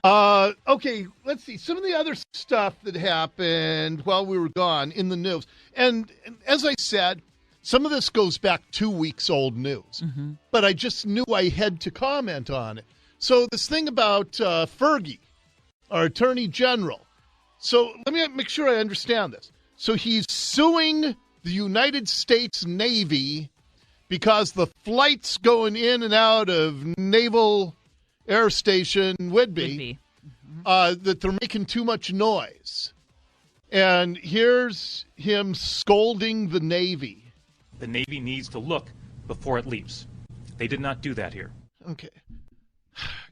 Okay, let's see. Some of the other stuff that happened while we were gone in the news. And as I said, some of this goes back 2 weeks old news. Mm-hmm. But I just knew I had to comment on it. So this thing about Fergie, our Attorney General. So let me make sure I understand this. So he's suing the United States Navy because the flights going in and out of Naval Air Station Whidbey, that they're making too much noise. And here's him scolding the Navy. The Navy needs to look before it leaps. They did not do that here. Okay.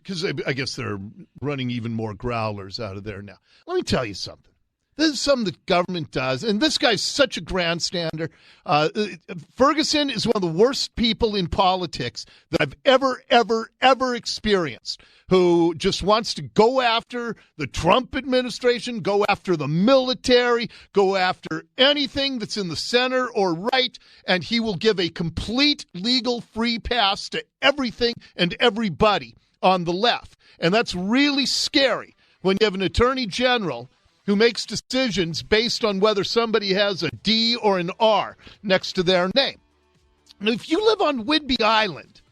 Because I guess they're running even more growlers out of there now. Let me tell you something. This is something the government does, and this guy's such a grandstander. Ferguson is one of the worst people in politics that I've ever experienced, who just wants to go after the Trump administration, go after the military, go after anything that's in the center or right, and he will give a complete legal free pass to everything and everybody on the left. And that's really scary when you have an attorney general who makes decisions based on whether somebody has a D or an R next to their name. Now, if you live on Whidbey Island,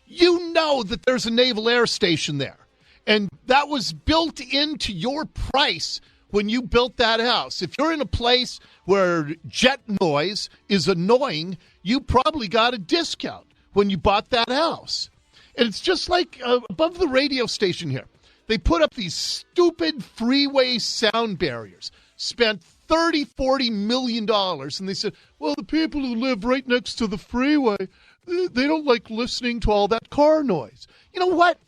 you know that there's a naval air station there. And that was built into your price when you built that house. If you're in a place where jet noise is annoying, you probably got a discount when you bought that house. And it's just like above the radio station here. They put up these stupid freeway sound barriers, spent $30-40 million, and they said, well, the people who live right next to the freeway, they don't like listening to all that car noise. You know what?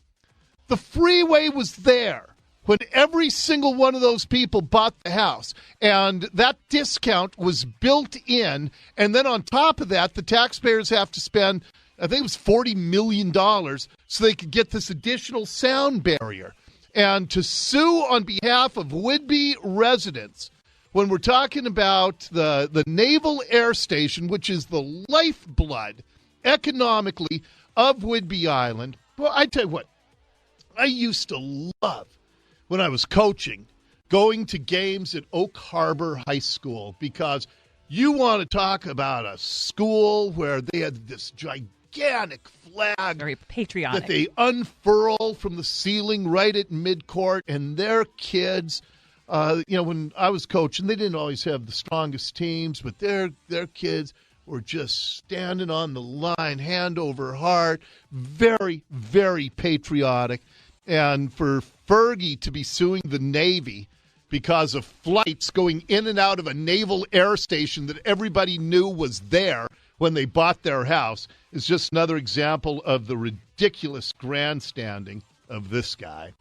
The freeway was there when every single one of those people bought the house, and that discount was built in, and then on top of that, the taxpayers have to spend, I think it was $40 million, so they could get this additional sound barrier. And to sue on behalf of Whidbey residents, when we're talking about the Naval Air Station, which is the lifeblood economically of Whidbey Island, well, I tell you what, I used to love when I was coaching going to games at Oak Harbor High School, because you want to talk about a school where they had this gigantic flag, very patriotic, that they unfurl from the ceiling right at midcourt, and their kids, when I was coaching, they didn't always have the strongest teams, but their kids were just standing on the line, hand over heart, very, very patriotic. And for Fergie to be suing the Navy because of flights going in and out of a naval air station that everybody knew was there when they bought their house is just another example of the ridiculous grandstanding of this guy.